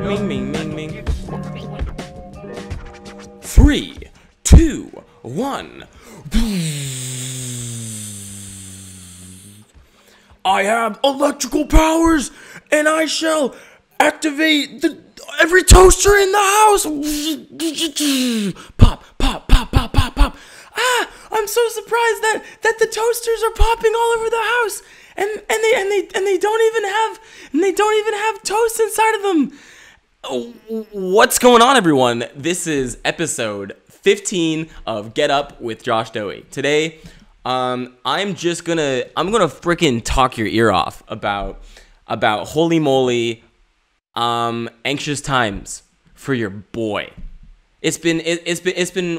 Ming, ming, ming, ming. 3, 2, 1. I have electrical powers, and I shall activate every toaster in the house. Pop, pop, pop, pop, pop, pop. Ah, I'm so surprised that the toasters are popping all over the house, and they don't even have toast inside of them. What's going on, everyone? This is episode 15 of Get Up with Josh Dohy. Today, I'm gonna freaking talk your ear off about holy moly, anxious times for your boy. It's been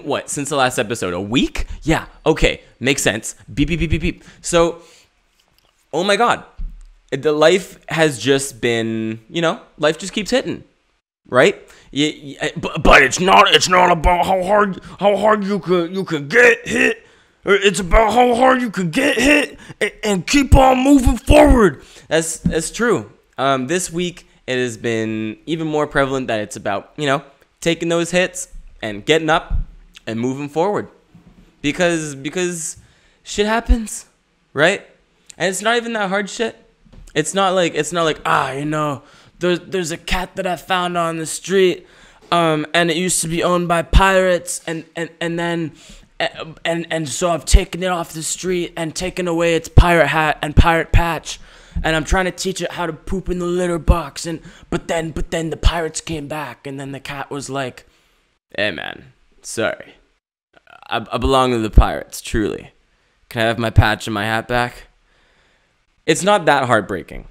what, since the last episode? A week? Yeah. Okay, makes sense. Beep beep beep beep beep. So, oh my God, the life has just been, life just keeps hitting. Right? But it's not about how hard you could get hit. It's about how hard you could get hit and keep on moving forward. That's true. This week it has been even more prevalent that it's about, taking those hits and getting up and moving forward. Because shit happens, right? And it's not even that hard shit. It's not like There's a cat that I found on the street, and it used to be owned by pirates, and so I've taken it off the street and taken away its pirate hat and pirate patch, and I'm trying to teach it how to poop in the litter box, but then the pirates came back, and then the cat was like, "Hey man, sorry, I belong to the pirates, truly. Can I have my patch and my hat back?" It's not that heartbreaking,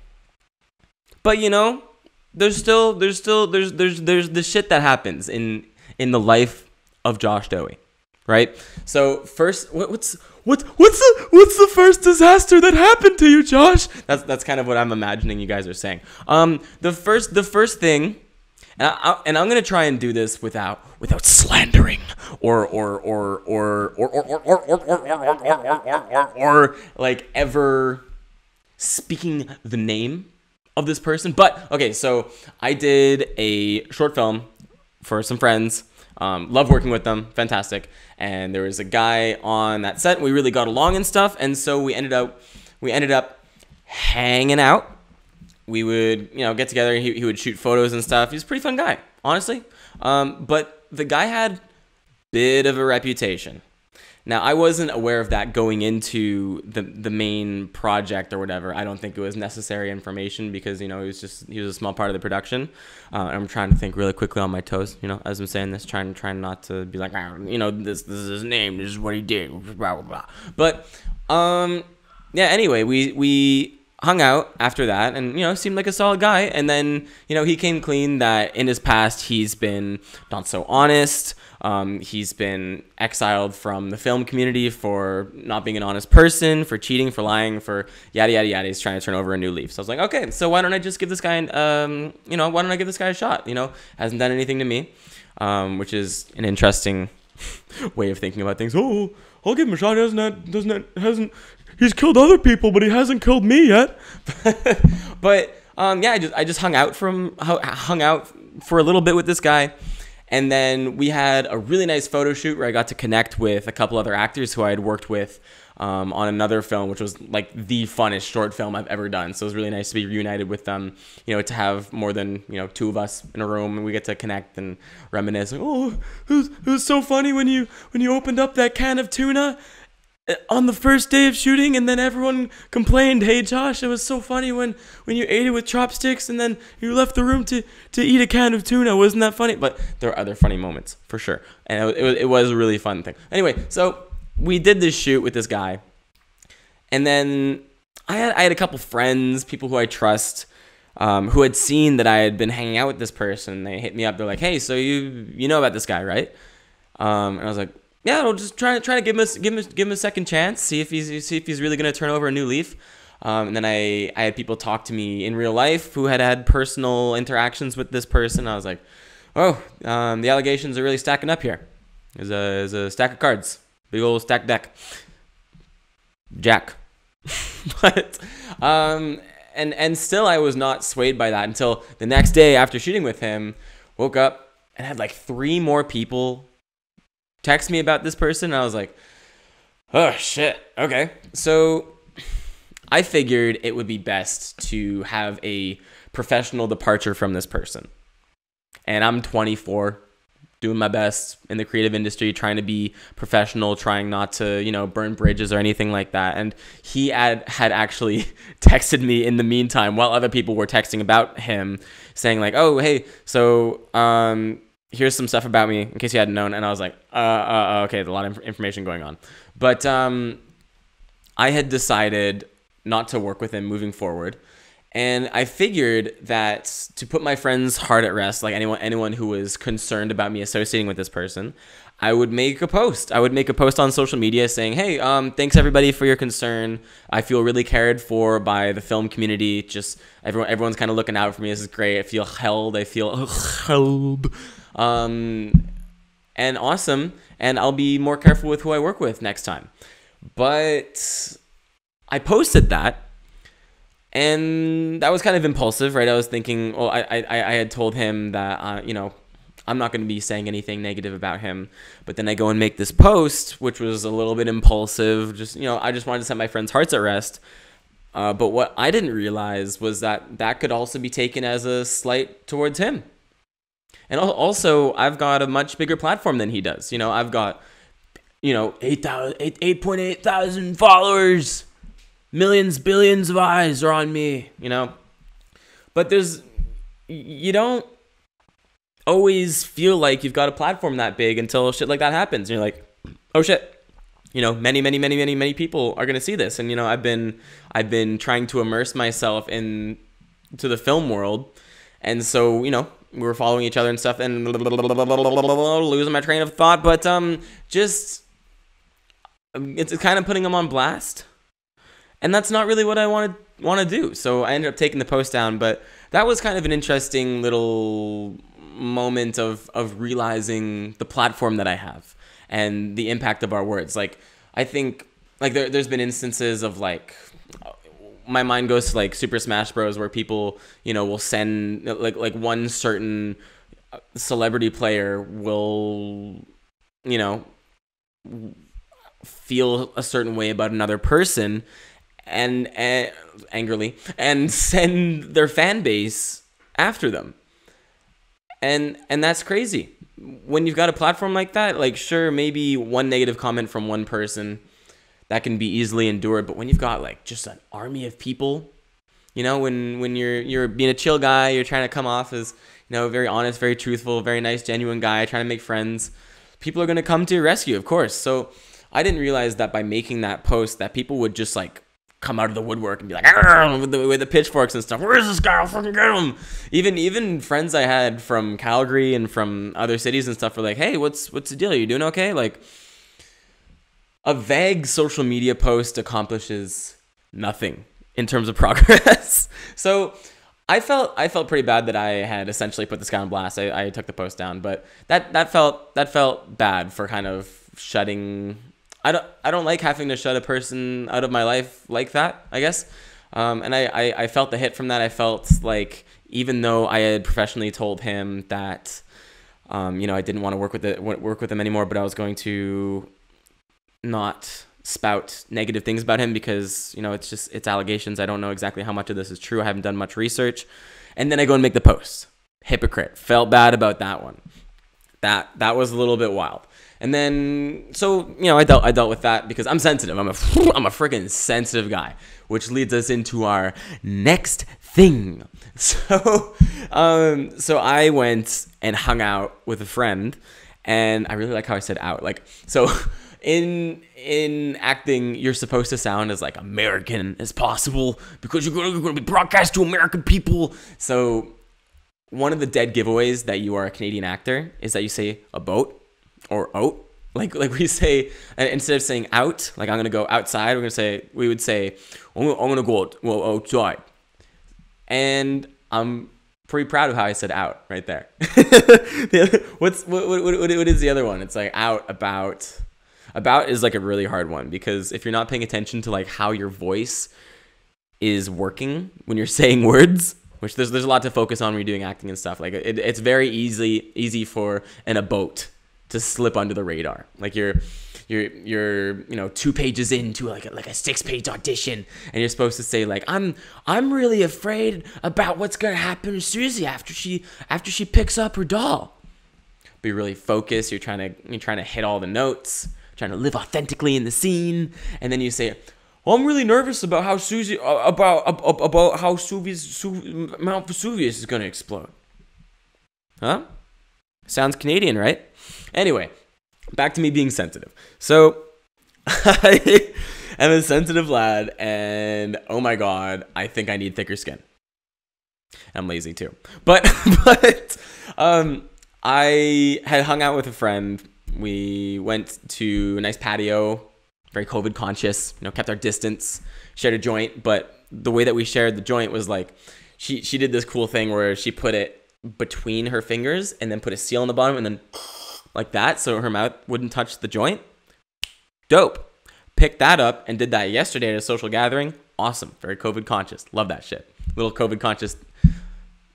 but there's the shit that happens in the life of Josh Dohy, right? So first, what's the first disaster that happened to you, Josh? That's kind of what I'm imagining you guys are saying. The first thing, and I'm gonna try and do this without slandering or like ever speaking the name of this person. But okay, so I did a short film for some friends. Love working with them, fantastic. And there was a guy on that set. We really got along and stuff, and so we ended up hanging out. We would get together. He would shoot photos and stuff. He's a pretty fun guy, honestly. But the guy had a bit of a reputation. Now, I wasn't aware of that going into the main project or whatever. I don't think it was necessary information because, he was a small part of the production. I'm trying to think really quickly on my toes, as I'm saying this, trying not to be like, this is his name, this is what he did, blah, blah, blah. But, yeah, anyway, we hung out after that and, seemed like a solid guy. And then, he came clean that in his past, he's been not so honest. He's been exiled from the film community for not being an honest person, for cheating, for lying, for yada, yada, yada. He's trying to turn over a new leaf. So I was like, okay, so why don't I just give this guy, why don't I give this guy a shot? Hasn't done anything to me, which is an interesting way of thinking about things. Oh, I'll give him a shot. He's killed other people, but he hasn't killed me yet. But, yeah, I just hung out for a little bit with this guy. And then we had a really nice photo shoot where I got to connect with a couple other actors who I had worked with on another film, which was like the funnest short film I've ever done. So it was really nice to be reunited with them, to have more than, two of us in a room, and we get to connect and reminisce. Like, oh, it was so funny when you opened up that can of tuna on the first day of shooting, and then everyone complained, "Hey Josh, it was so funny when you ate it with chopsticks and then you left the room to eat a can of tuna. Wasn't that funny?" But there are other funny moments for sure, and it was a really fun thing. Anyway, so we did this shoot with this guy, and then I had a couple friends, people who I trust, who had seen that I had been hanging out with this person. They hit me up. They're like, "Hey, so you know about this guy, right?" And I was like, "Yeah, we'll just try to give him a second chance, see if he's really gonna turn over a new leaf." And then I had people talk to me in real life who had personal interactions with this person. I was like, "Oh, the allegations are really stacking up here. There's a stack of cards, big old stack deck, Jack." But and still I was not swayed by that until the next day after shooting with him. Woke up and had like 3 more people text me about this person. And I was like, oh shit. Okay. So I figured it would be best to have a professional departure from this person. And I'm 24, doing my best in the creative industry, trying to be professional, trying not to, burn bridges or anything like that. And he had actually texted me in the meantime while other people were texting about him, saying like, oh, hey, so here's some stuff about me in case you hadn't known. And I was like, okay, there's a lot of information going on. But I had decided not to work with him moving forward. And I figured that to put my friend's heart at rest, like anyone who was concerned about me associating with this person, I would make a post. I would make a post on social media saying, hey, thanks everybody for your concern. I feel really cared for by the film community. Just everyone's kind of looking out for me. This is great. I feel held. I feel held. And awesome. And I'll be more careful with who I work with next time. But I posted that. And that was kind of impulsive, right? I was thinking, well, I had told him that, I'm not going to be saying anything negative about him. But then I go and make this post, which was a little bit impulsive. Just, I just wanted to set my friends' hearts at rest. But what I didn't realize was that could also be taken as a slight towards him. And also, I've got a much bigger platform than he does. I've got, 8.8 thousand followers. Millions, billions of eyes are on me, But you don't always feel like you've got a platform that big until shit like that happens. And you're like, oh shit, many people are gonna see this. And I've been trying to immerse myself into the film world, and so we were following each other and stuff, and losing my train of thought. But just it's kind of putting them on blast. And that's not really what I want to do. So I ended up taking the post down. But that was kind of an interesting little moment of realizing the platform that I have and the impact of our words. Like, I think like there's been instances of like, my mind goes to like Super Smash Bros. Where people, will send like one certain celebrity player will, feel a certain way about another person. And angrily, and send their fan base after them. And that's crazy. When you've got a platform like that, like sure, maybe one negative comment from one person that can be easily endured, but when you've got like just an army of people, when you're being a chill guy, you're trying to come off as, very honest, very truthful, very nice, genuine guy, trying to make friends, people are going to come to your rescue, of course. So I didn't realize that by making that post that people would just like come out of the woodwork and be like, with the pitchforks and stuff. Where is this guy? I'll fucking get him. Even friends I had from Calgary and from other cities and stuff were like, hey, what's the deal? Are you doing okay? Like, a vague social media post accomplishes nothing in terms of progress. So I felt pretty bad that I had essentially put this guy on blast. I took the post down, but that felt bad for kind of shutting. I don't like having to shut a person out of my life like that, I guess. And I felt the hit from that. I felt like even though I had professionally told him that, I didn't want to work with him anymore, but I was going to not spout negative things about him because, it's allegations. I don't know exactly how much of this is true. I haven't done much research. And then I go and make the post. Hypocrite. Felt bad about that one. That was a little bit wild. And then, so, I dealt with that because I'm sensitive. I'm a freaking sensitive guy, which leads us into our next thing. So I went and hung out with a friend, and I really like how I said out. Like, so in acting, you're supposed to sound as like American as possible because you're going to be broadcast to American people. So one of the dead giveaways that you are a Canadian actor is that you say a boat. Or out, like we say, instead of saying out, like I'm gonna go outside, we would say I'm gonna go outside, and I'm pretty proud of how I said out right there. What is the other one? It's like out, about. About is like a really hard one because if you're not paying attention to like how your voice is working when you're saying words, which there's a lot to focus on when you're doing acting and stuff. Like it's very easy for a boat to slip under the radar. Like you're 2 pages into like a 6-page audition, and you're supposed to say like I'm really afraid about what's gonna happen to Susie after she picks up her doll. Be really focused. You're trying to hit all the notes, trying to live authentically in the scene, and then you say, well, I'm really nervous about how about how Mount Vesuvius is gonna explode. Huh? Sounds Canadian, right? Anyway, back to me being sensitive. So I am a sensitive lad, and oh my god, I think I need thicker skin. I'm lazy too, but I had hung out with a friend. We went to a nice patio, very COVID conscious, kept our distance, shared a joint. But the way that we shared the joint was like, she did this cool thing where she put it between her fingers and then put a seal on the bottom and then like that, so her mouth wouldn't touch the joint. Dope. Picked that up and did that yesterday at a social gathering. Awesome. Very COVID conscious. Love that shit. Little COVID conscious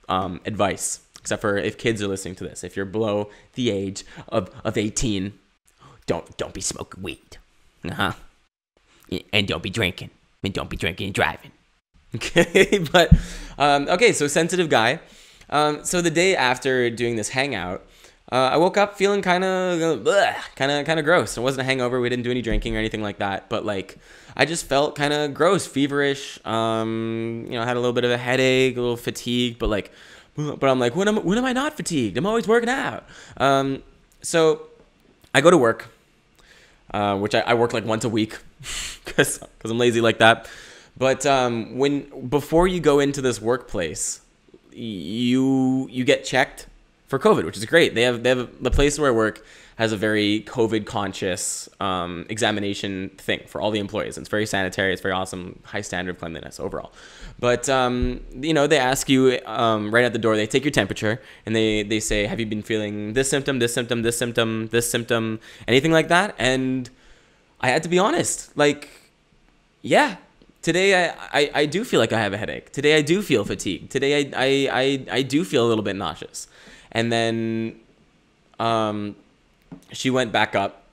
advice. Except for if kids are listening to this. If you're below the age of 18, don't be smoking weed. And don't be drinking. And don't be drinking and driving. Okay, but okay, so sensitive guy. So the day after doing this hangout, I woke up feeling kind of gross. It wasn't a hangover. We didn't do any drinking or anything like that. But like, I just felt kind of gross, feverish. Had a little bit of a headache, a little fatigue. But I'm like, when am I not fatigued? I'm always working out. So I go to work, which I work like once a week because I'm lazy like that. But before you go into this workplace, you get checked for COVID, which is great. They have the place where I work has a very COVID conscious examination thing for all the employees. It's very sanitary. It's very awesome. High standard of cleanliness overall. But they ask you right at the door. They take your temperature and they say, have you been feeling this symptom, this symptom, this symptom, this symptom, anything like that? And I had to be honest. Like, yeah. Today I do feel like I have a headache. Today I do feel fatigued. Today I do feel a little bit nauseous. And then she went back up.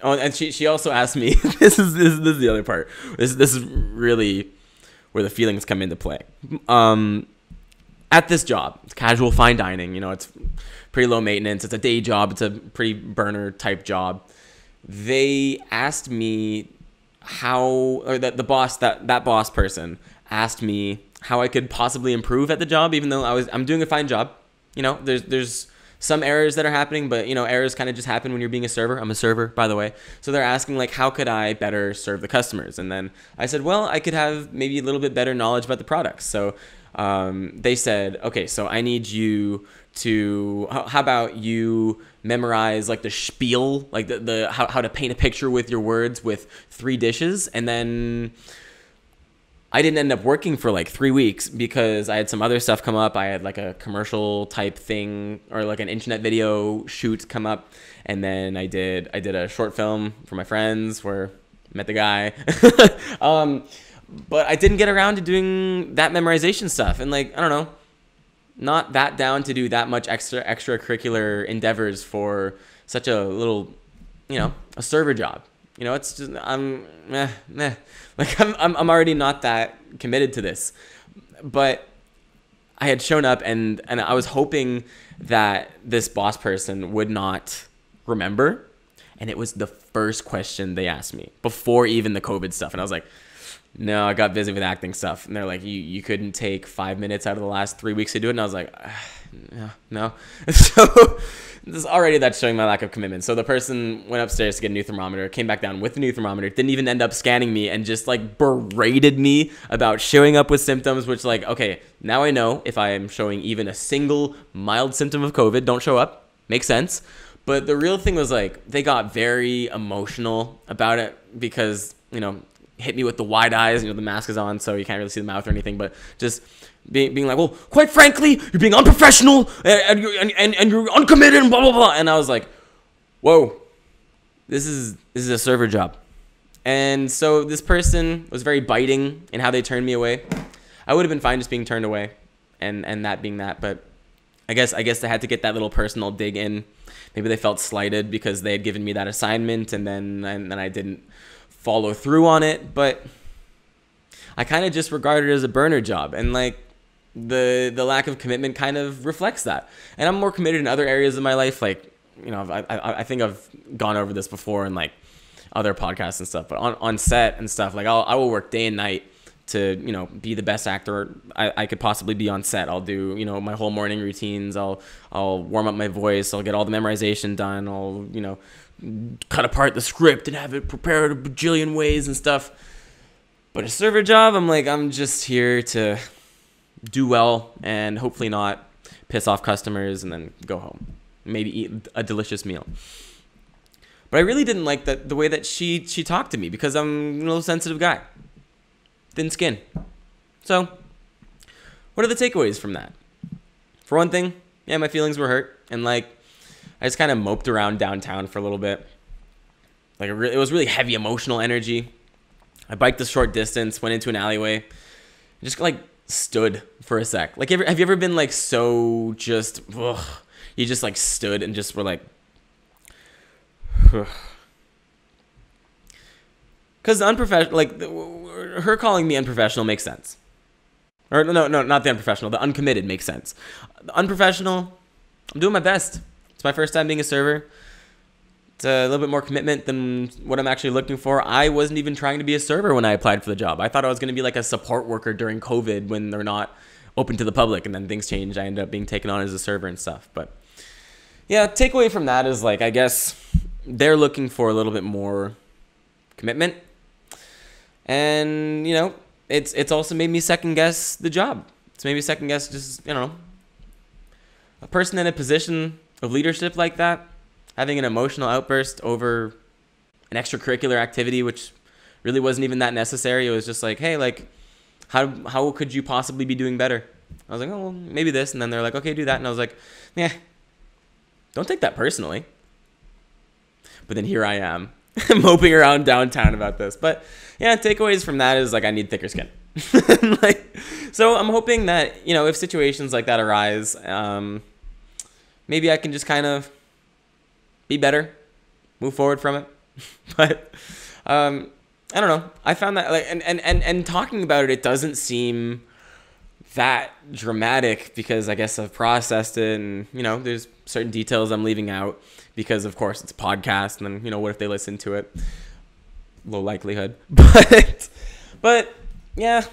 Oh, and she also asked me, this is the other part. This is really where the feelings come into play. At this job, it's casual fine dining, it's pretty low maintenance. It's a day job. It's a pretty burner type job. They asked me the boss person asked me how I could possibly improve at the job, even though I'm doing a fine job. There's some errors that are happening, but errors kind of just happen when you're being a server. I'm a server, by the way. So they're asking like, how could I better serve the customers? And then I said, well, I could have maybe a little bit better knowledge about the products. So they said, okay, so I need you to, how about you memorize like the spiel, like the how to paint a picture with your words with 3 dishes. And then I didn't end up working for like 3 weeks because I had some other stuff come up. I had like a commercial type thing or like an internet video shoot come up. And then I did a short film for my friends where I met the guy. But I didn't get around to doing that memorization stuff. And like, I don't know, not that down to do that much extracurricular endeavors for such a little, a server job. It's just like I'm already not that committed to this. But I had shown up and I was hoping that this boss person would not remember. And it was the first question they asked me before even the COVID stuff. And I was like, no, I got busy with acting stuff. And they're like, you couldn't take 5 minutes out of the last 3 weeks to do it. And I was like, no. So that's showing my lack of commitment. So the person went upstairs to get a new thermometer, came back down with the new thermometer, didn't even end up scanning me, and just like berated me about showing up with symptoms, which like, okay, now I know if I am showing even a single mild symptom of COVID, don't show up. Makes sense. But the real thing was like, they got very emotional about it because, hit me with the wide eyes, the mask is on, so you can't really see the mouth or anything, but just being like, well, quite frankly, you're being unprofessional and you're uncommitted and blah, blah, blah. And I was like, whoa, this is a server job. And so this person was very biting in how they turned me away. I would have been fine just being turned away and that being that. But I guess they had to get that little personal dig in. Maybe they felt slighted because they had given me that assignment and then I didn't follow through on it. But I kind of just regarded it as a burner job. And like the lack of commitment kind of reflects that. And I'm more committed in other areas of my life. Like, you know, I think I've gone over this before in like other podcasts and stuff. But on set and stuff, like I will work day and night to, you know, be the best actor I could possibly be on set. I'll do, you know, my whole morning routines. I'll warm up my voice. I'll get all the memorization done. I'll, you know, cut apart the script and have it prepared a bajillion ways and stuff. But a server job, I'm just here to do well and hopefully not piss off customers and then go home. Maybe eat a delicious meal. But I really didn't like the way that she talked to me because I'm a little sensitive guy. Thin skin. So, what are the takeaways from that? For one thing, yeah, my feelings were hurt. And like, I just kind of moped around downtown for a little bit. Like, it was really heavy emotional energy. I biked a short distance, went into an alleyway, just like stood for a sec. Like, have you ever been like so just, you just like stood and just were like, because the unprofessional, like her calling me unprofessional makes sense. Or no, not the unprofessional. The uncommitted makes sense. The unprofessional, I'm doing my best. It's my first time being a server. It's a little bit more commitment than what I'm actually looking for. I wasn't even trying to be a server when I applied for the job. I thought I was going to be like a support worker during COVID when they're not open to the public, and then things changed. I ended up being taken on as a server and stuff. But yeah, takeaway from that is like, I guess they're looking for a little bit more commitment. And, you know, it's also made me second guess the job. It's made me second guess just, you know, a person in a position of leadership like that, having an emotional outburst over an extracurricular activity, which really wasn't even that necessary. It was just like, hey, like, how could you possibly be doing better? I was like, oh, well, maybe this. And then they're like, okay, do that. And I was like, yeah, don't take that personally. But then here I am moping around downtown about this. But yeah, takeaways from that is like, I need thicker skin. Like, so I'm hoping that, you know, if situations like that arise, maybe I can just kind of be better, move forward from it. But I don't know. I found that like, and talking about it doesn't seem that dramatic because I guess I've processed it, and you know, there's certain details I'm leaving out because of course it's a podcast, and then, you know, what if they listen to it? Low likelihood. But yeah.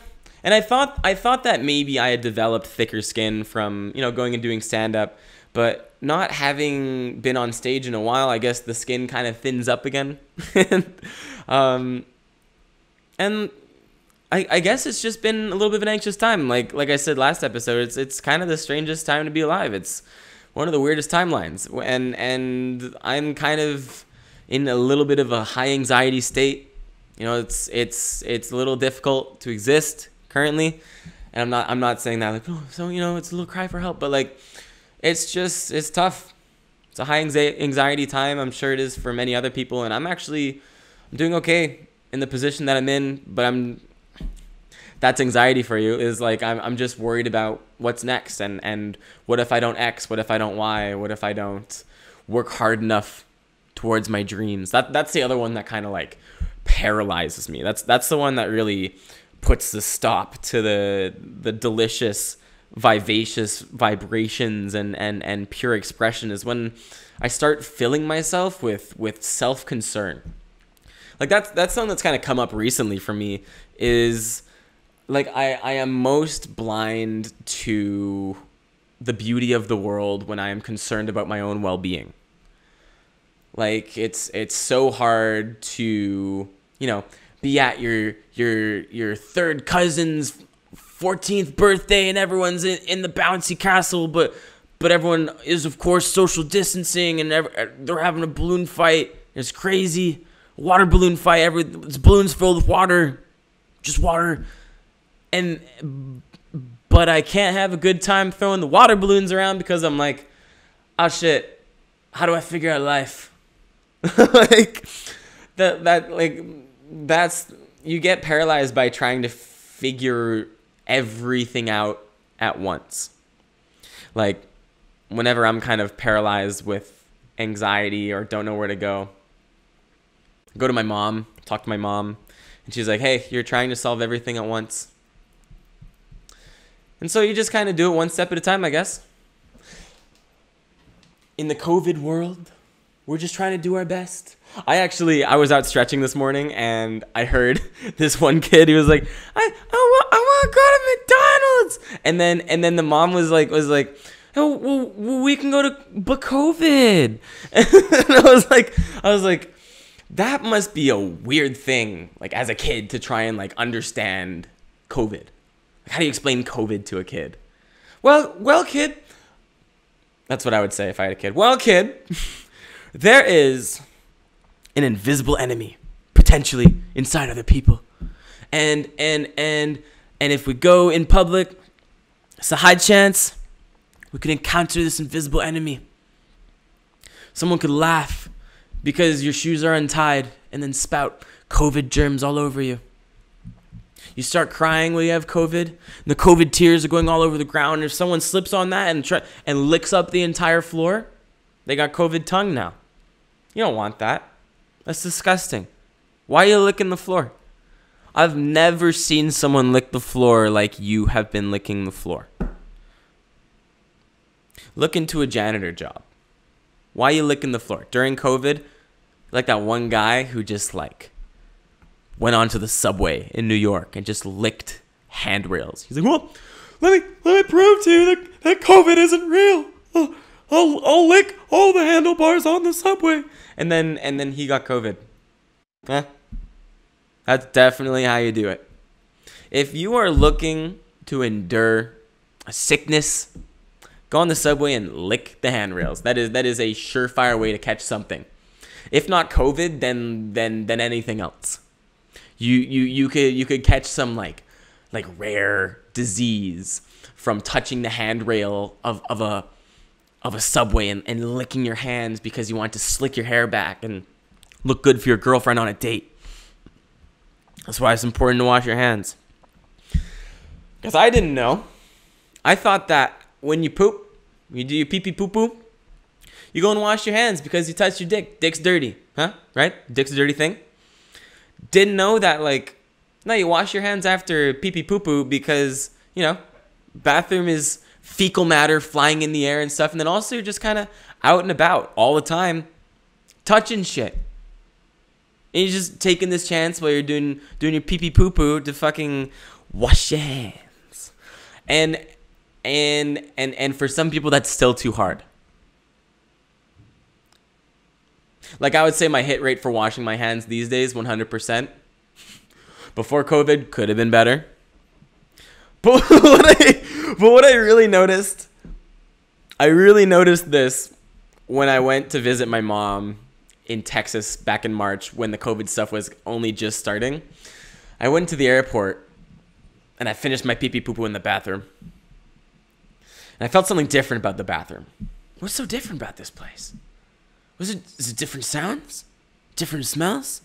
And I thought that maybe I had developed thicker skin from, you know, going and doing stand-up, but not having been on stage in a while, I guess the skin kind of thins up again. And I guess it's just been a little bit of an anxious time. Like I said last episode, it's kind of the strangest time to be alive. It's one of the weirdest timelines, and I'm kind of in a little bit of a high anxiety state. You know, it's a little difficult to exist currently, and I'm not saying that like, oh, so, you know, it's a little cry for help, but like, it's tough. It's a high anxiety time. I'm sure it is for many other people, and I'm doing okay in the position that I'm in, but that's anxiety for you, is like, I'm just worried about what's next, and what if I don't X, what if I don't Y, what if I don't work hard enough towards my dreams. That's the other one that kind of like paralyzes me. That's the one that really puts the stop to the delicious, vivacious vibrations and pure expression, is when I start filling myself with self-concern. Like that's something that's kind of come up recently for me, is like I am most blind to the beauty of the world when I am concerned about my own well-being. Like it's so hard to, you know, be at your third cousin's 14th birthday and everyone's in the bouncy castle, but everyone is of course social distancing, and they're having a balloon fight. It's crazy. Water balloon fight. It's balloons filled with water, just water. But I can't have a good time throwing the water balloons around because I'm like, oh shit, how do I figure out life? Like that like you get paralyzed by trying to figure everything out at once. Like, whenever I'm kind of paralyzed with anxiety or don't know where to go to my mom, talk to my mom, and she's like, hey, you're trying to solve everything at once. And so you just kind of do it one step at a time, I guess. In the COVID world, we're just trying to do our best. I was out stretching this morning, and I heard this one kid who was like, I want to go to McDonald's. And then the mom was like, oh, well, we can go to COVID. And I was like, that must be a weird thing, like, as a kid, to try and, like, understand COVID. Like, how do you explain COVID to a kid? Well, kid. That's what I would say if I had a kid. Well, kid, there is an invisible enemy potentially inside other people. And if we go in public, it's a high chance we could encounter this invisible enemy. Someone could laugh because your shoes are untied and then spout COVID germs all over you. You start crying when you have COVID, and the COVID tears are going all over the ground. If someone slips on that and licks up the entire floor, they got COVID tongue now. You don't want that. That's disgusting. Why are you licking the floor? I've never seen someone lick the floor like you have been licking the floor. Look into a janitor job. Why are you licking the floor? During COVID, like that one guy who just like went onto the subway in New York and just licked handrails. He's like, well, let me prove to you that COVID isn't real. I'll lick all the handlebars on the subway. And then he got COVID. Huh? That's definitely how you do it. If you are looking to endure a sickness, go on the subway and lick the handrails. That is a surefire way to catch something. If not COVID, then anything else. You could catch some like rare disease from touching the handrail of a subway and licking your hands because you want to slick your hair back and look good for your girlfriend on a date. That's why it's important to wash your hands. Because I didn't know. I thought that when you poop, you do your pee-pee poo-poo, you go and wash your hands because you touched your dick. Dick's dirty. Huh? Right? Dick's a dirty thing. Didn't know that, like, no, you wash your hands after pee-pee poo-poo because, you know, bathroom is fecal matter flying in the air and stuff. And then also you're just kind of out and about all the time touching shit. And you're just taking this chance while you're doing your pee-pee poo-poo to fucking wash your hands. And for some people, that's still too hard. Like, I would say my hit rate for washing my hands these days, 100%. Before COVID, could have been better. But what I really noticed this when I went to visit my mom in Texas back in March when the COVID stuff was only just starting. I went to the airport and I finished my pee-pee poo-poo in the bathroom. And I felt something different about the bathroom. What's so different about this place? Is it different sounds? Different smells?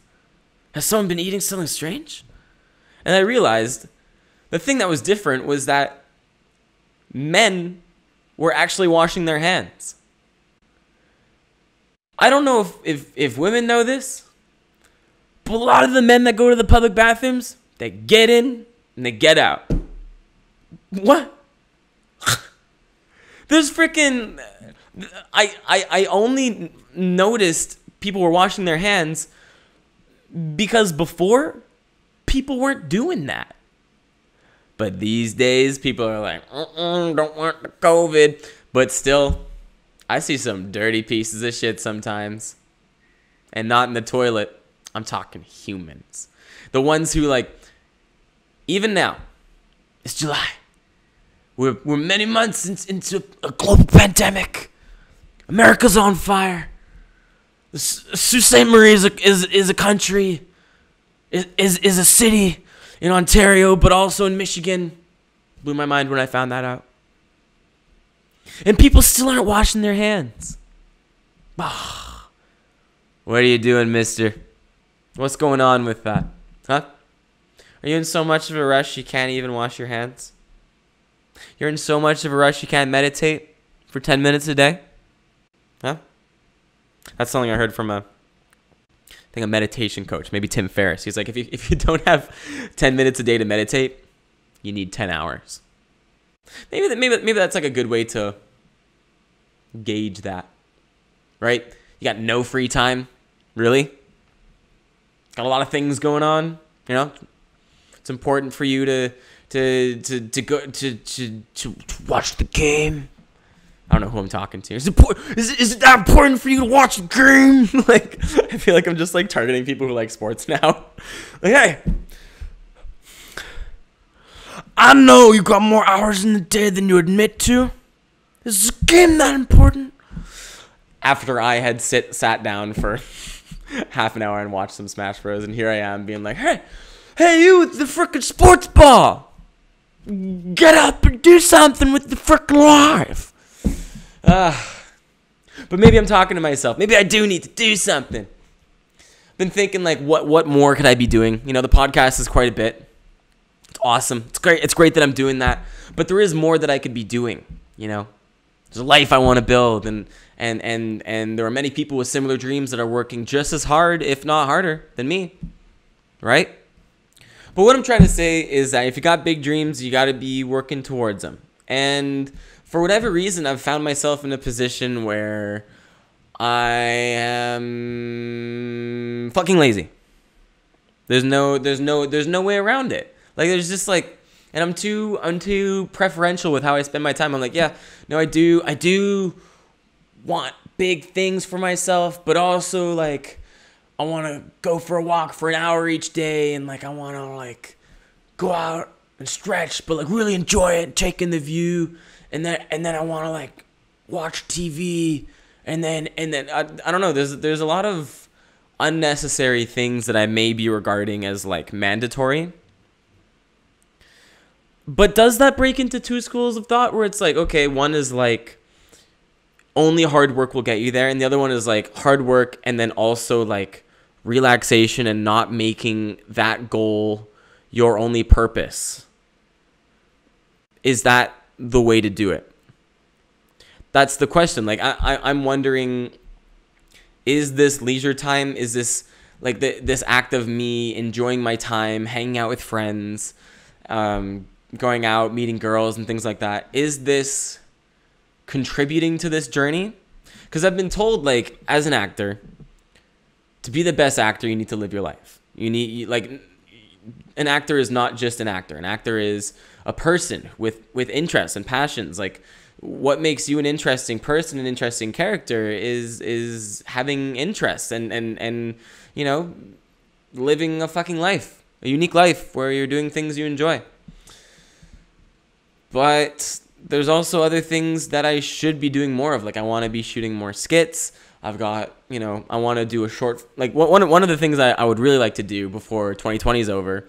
Has someone been eating something strange? And I realized the thing that was different was that men were actually washing their hands. I don't know if women know this, but a lot of the men that go to the public bathrooms, they get in and they get out. What? There's freaking... I only noticed people were washing their hands because before, people weren't doing that. But these days, people are like, don't want the COVID. But still, I see some dirty pieces of shit sometimes. And not in the toilet. I'm talking humans. The ones who, like, even now, it's July. We're many months into a global pandemic. America's on fire. Sault Ste. Marie is a country, is a city in Ontario, but also in Michigan. Blew my mind when I found that out. And people still aren't washing their hands. What are you doing, mister? What's going on with that? Huh? Are you in so much of a rush you can't even wash your hands? You're in so much of a rush you can't meditate for 10 minutes a day? Huh? That's something I heard from a meditation coach, maybe Tim Ferriss. He's like, if you don't have 10 minutes a day to meditate, you need 10 hours. Maybe that's like a good way to gauge that, right? You got no free time, really? Got a lot of things going on, you know? It's important for you to go to watch the game. I don't know who I'm talking to. Is it that important for you to watch the game? Like, I feel like I'm just like targeting people who like sports now. Like, hey, I know you got more hours in the day than you admit to. Is the game that important? After I had sat down for half an hour and watched some Smash Bros, and here I am being like, hey, you with the frickin' sports ball, get up and do something with the frickin' life. But maybe I'm talking to myself. Maybe I do need to do something. Been thinking like, what more could I be doing? You know, the podcast is quite a bit. It's awesome. It's great. It's great that I'm doing that. But there is more that I could be doing. You know, there's a life I want to build, and there are many people with similar dreams that are working just as hard, if not harder, than me. Right? But what I'm trying to say is that if you got big dreams, you got to be working towards them. And for whatever reason, I've found myself in a position where I am fucking lazy. There's no way around it. Like, there's just like, and I'm too preferential with how I spend my time. I'm like, yeah, no, I do want big things for myself, but also like, I want to go for a walk for an hour each day, and like I want to like go out and stretch, but like really enjoy it, take in the view, and then I want to like watch TV, and then I don't know. There's a lot of unnecessary things that I may be regarding as like mandatory. But does that break into two schools of thought where it's like, okay, one is like only hard work will get you there, and the other one is like hard work and then also like relaxation and not making that goal your only purpose? Is that the way to do it? That's the question. Like I'm wondering, is this leisure time? Is this like this act of me enjoying my time, hanging out with friends, going out, meeting girls and things like that? Is this contributing to this journey? Because I've been told, like, as an actor, to be the best actor, you need to live your life. Like, an actor is not just an actor. An actor is a person with interests and passions. Like, what makes you an interesting person, an interesting character is having interests and you know, living a fucking life, a unique life where you're doing things you enjoy. But there's also other things that I should be doing more of. Like, I want to be shooting more skits. I've got, you know, I want to do a short, like one of the things I would really like to do before 2020 is over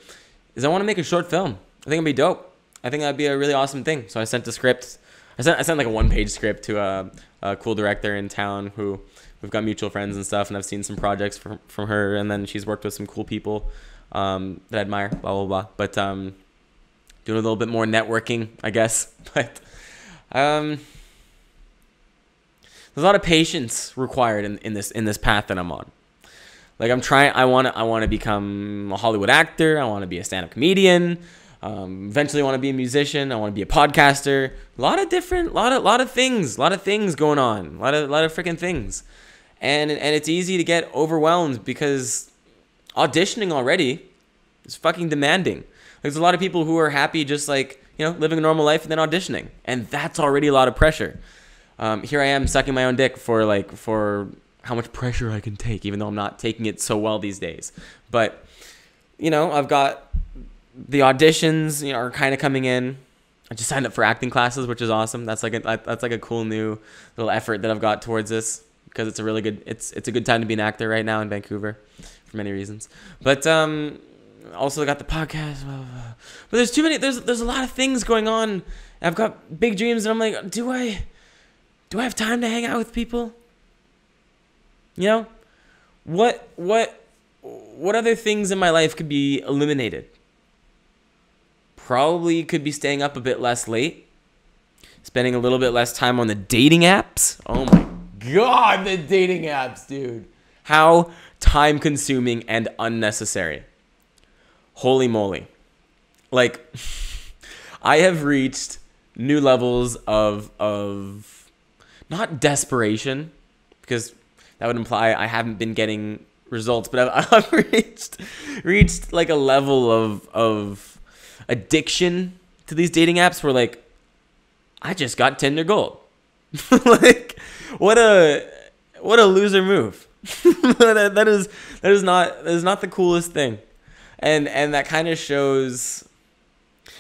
is I want to make a short film. I think it'd be dope. I think that'd be a really awesome thing. So I sent the script. I sent like a one-page script to a cool director in town who we've got mutual friends and stuff, and I've seen some projects from her, and then she's worked with some cool people that I admire, blah, blah, blah. But doing a little bit more networking, I guess. But there's a lot of patience required in this path that I'm on. Like, I want to become a Hollywood actor. I want to be a stand-up comedian. Eventually I want to be a musician. I want to be a podcaster. A lot of things going on. A lot of freaking things. And it's easy to get overwhelmed because auditioning already is fucking demanding. There's a lot of people who are happy just like, you know, living a normal life and then auditioning. And that's already a lot of pressure. Here I am sucking my own dick for how much pressure I can take, even though I'm not taking it so well these days. But, you know, I've got the auditions, you know, are kind of coming in. I just signed up for acting classes, which is awesome. That's like a cool new little effort that I've got towards this, because it's a really good, it's a good time to be an actor right now in Vancouver for many reasons. But also got the podcast, blah, blah, blah. But there's a lot of things going on. I've got big dreams, and I'm like, do I have time to hang out with people? You know, what what other things in my life could be eliminated? Probably could be staying up a bit less late, spending a little bit less time on the dating apps. Oh my God, the dating apps, dude. How time consuming and unnecessary. Holy moly. Like, I have reached new levels of not desperation, because that would imply I haven't been getting results, but I've reached like a level of addiction to these dating apps where, like, I just got Tinder Gold. Like, what a loser move. that is not the coolest thing. And that kind of shows,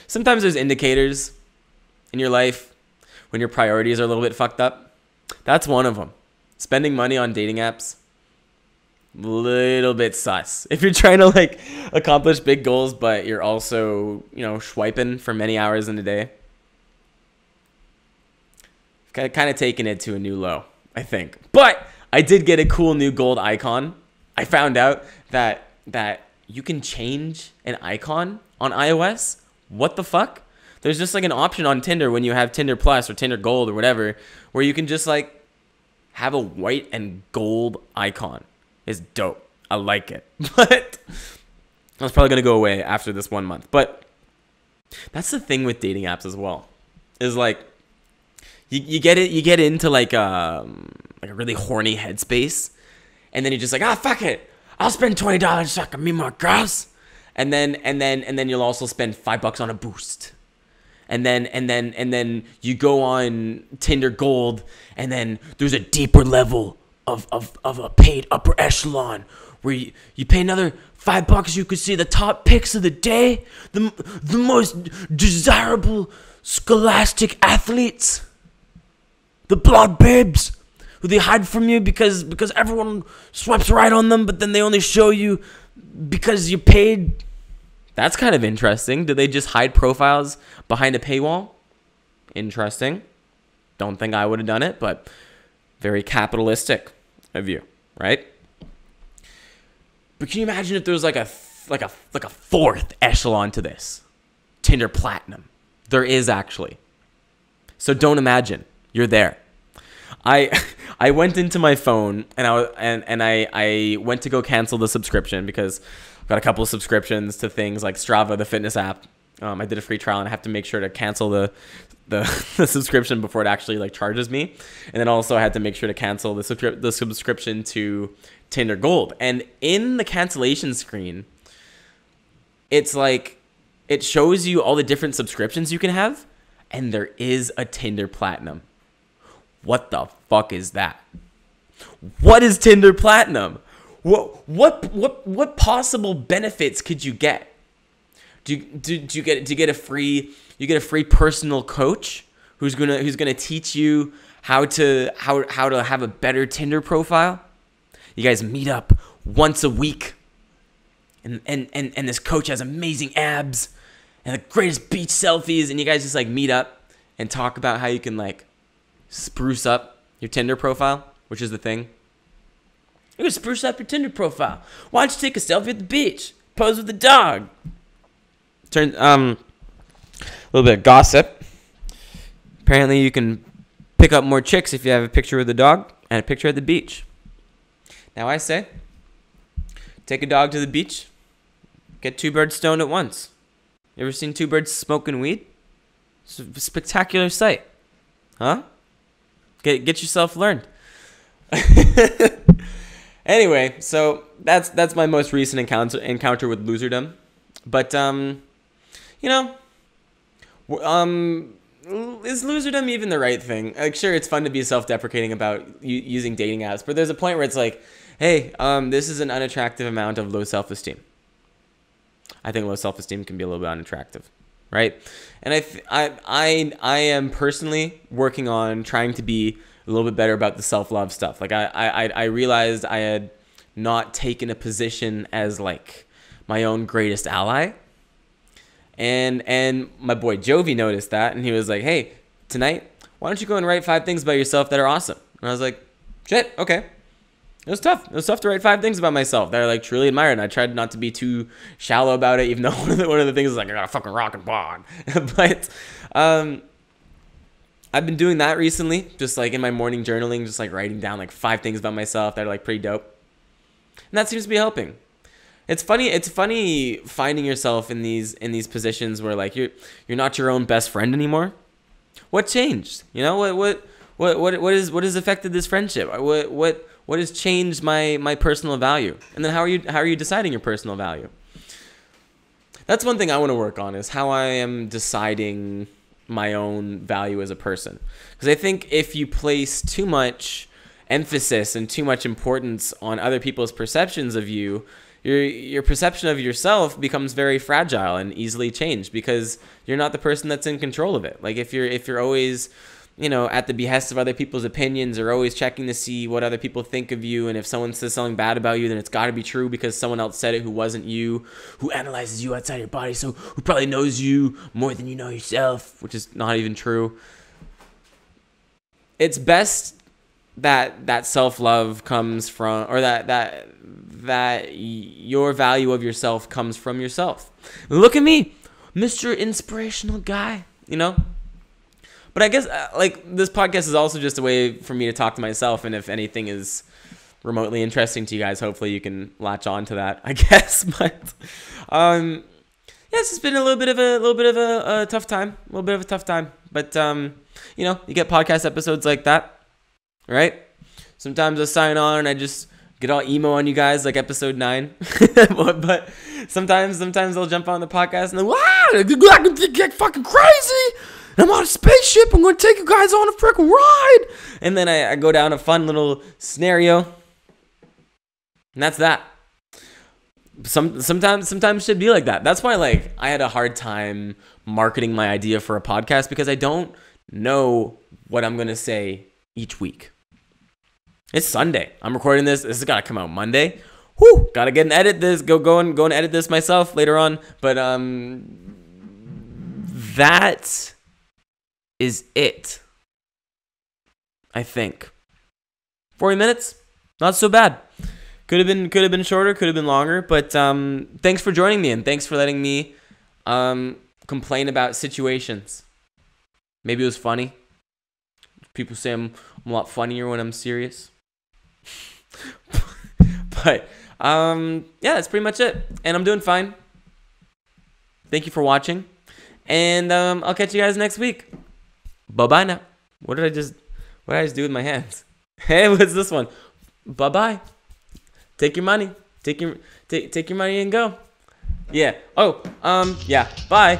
sometimes there's indicators in your life when your priorities are a little bit fucked up. That's one of them. Spending money on dating apps, little bit sus. If you're trying to, like, accomplish big goals, but you're also, swiping for many hours in a day, kind of taking it to a new low, I think. But I did get a cool new gold icon. I found out that you can change an icon on iOS. What the fuck? There's just like an option on Tinder when you have Tinder Plus or Tinder Gold or whatever, where you can just like have a white and gold icon. It's dope. I like it. But that's probably going to go away after this 1 month. But that's the thing with dating apps as well. Is like you get into like a really horny headspace, and then you're just like, fuck it. I'll spend $20 so I can meet more girls. And then you'll also spend $5 on a boost. And then you go on Tinder Gold, and then there's a deeper level of a paid upper echelon where you pay another $5, you could see the top picks of the day, the most desirable scholastic athletes, the blonde babes who they hide from you because everyone swipes right on them, but then they only show you because you paid. That's kind of interesting. Do they just hide profiles behind a paywall? Interesting. Don't think I would have done it, but very capitalistic of you, right? But can you imagine if there was like a fourth echelon to this? Tinder Platinum. There is actually. So don't imagine. You're there. I went into my phone and I went to go cancel the subscription because I've got a couple of subscriptions to things like Strava, the fitness app. I did a free trial and I have to make sure to cancel the subscription before it actually like charges me. And then also I had to make sure to cancel the subscription to Tinder Gold. And in the cancellation screen, it's like it shows you all the different subscriptions you can have, and there is a Tinder Platinum. What the fuck is that? What is Tinder Platinum? What possible benefits could you get? Do you get a free personal coach who's gonna teach you how to have a better Tinder profile? You guys meet up once a week, and this coach has amazing abs and the greatest beach selfies, and you guys just like meet up and talk about how you can like spruce up your Tinder profile, which is the thing. You're gonna spruce up your Tinder profile. Why don't you take a selfie at the beach? Pose with the dog. A little bit of gossip. Apparently you can pick up more chicks if you have a picture with the dog and a picture at the beach. Now I say, take a dog to the beach, get two birds stoned at once. You ever seen two birds smoking weed? It's a spectacular sight. Huh? Get yourself learned. Anyway, so that's my most recent encounter with loserdom. But is loserdom even the right thing? Like, sure, it's fun to be self-deprecating about using dating apps, but there's a point where it's like, hey, this is an unattractive amount of low self-esteem. I think low self-esteem can be a little bit unattractive, right? And I am personally working on trying to be a little bit better about the self-love stuff. Like I realized I had not taken a position as like my own greatest ally. And my boy Jovy noticed that, and he was like, hey, tonight, why don't you go and write 5 things about yourself that are awesome? And I was like, shit, okay. It was tough. It was tough to write 5 things about myself that I like truly admired. And I tried not to be too shallow about it, even though one of the things is like, I got a fucking rock and bond. But I've been doing that recently, just like in my morning journaling, just like writing down like 5 things about myself that are like pretty dope. And that seems to be helping. It's funny finding yourself in these positions where like you're not your own best friend anymore. What changed? You know, what has affected this friendship? What has changed my personal value? And then how are you deciding your personal value? That's one thing I want to work on, is how I am deciding my own value as a person. Because I think if you place too much emphasis and too much importance on other people's perceptions of you, your perception of yourself becomes very fragile and easily changed, because you're not the person that's in control of it. Like if you're always, you know, at the behest of other people's opinions, or always checking to see what other people think of you, and if someone says something bad about you, then it's got to be true because someone else said it who wasn't you, who analyzes you outside your body, so who probably knows you more than you know yourself, which is not even true. It's best that self-love comes from, or that your value of yourself comes from yourself. Look at me, Mr. Inspirational Guy, you know? But I guess like this podcast is also just a way for me to talk to myself, and if anything is remotely interesting to you guys, hopefully you can latch on to that, I guess. But yeah, it's just been a little bit of a tough time, But you know, you get podcast episodes like that, right? Sometimes I sign on and I just get all emo on you guys, like episode 9. But sometimes they'll jump on the podcast and they're, wow, I get fucking crazy. I'm on a spaceship. I'm going to take you guys on a freaking ride. And then I go down a fun little scenario. And that's that. Sometimes should be like that. That's why like I had a hard time marketing my idea for a podcast, because I don't know what I'm going to say each week. It's Sunday. I'm recording this. This has got to come out Monday. Whew, got to get and edit this. Go and edit this myself later on. But that is it, I think. 40 minutes, not so bad. Could have been shorter, could have been longer, but thanks for joining me, and thanks for letting me complain about situations. Maybe it was funny. People say I'm a lot funnier when I'm serious. But yeah, that's pretty much it, and I'm doing fine. Thank you for watching, and I'll catch you guys next week. Bye-bye now. What did I just do with my hands? Hey, what's this one? Bye-bye. Take your money. Take your money and go. Yeah. Oh, yeah. Bye.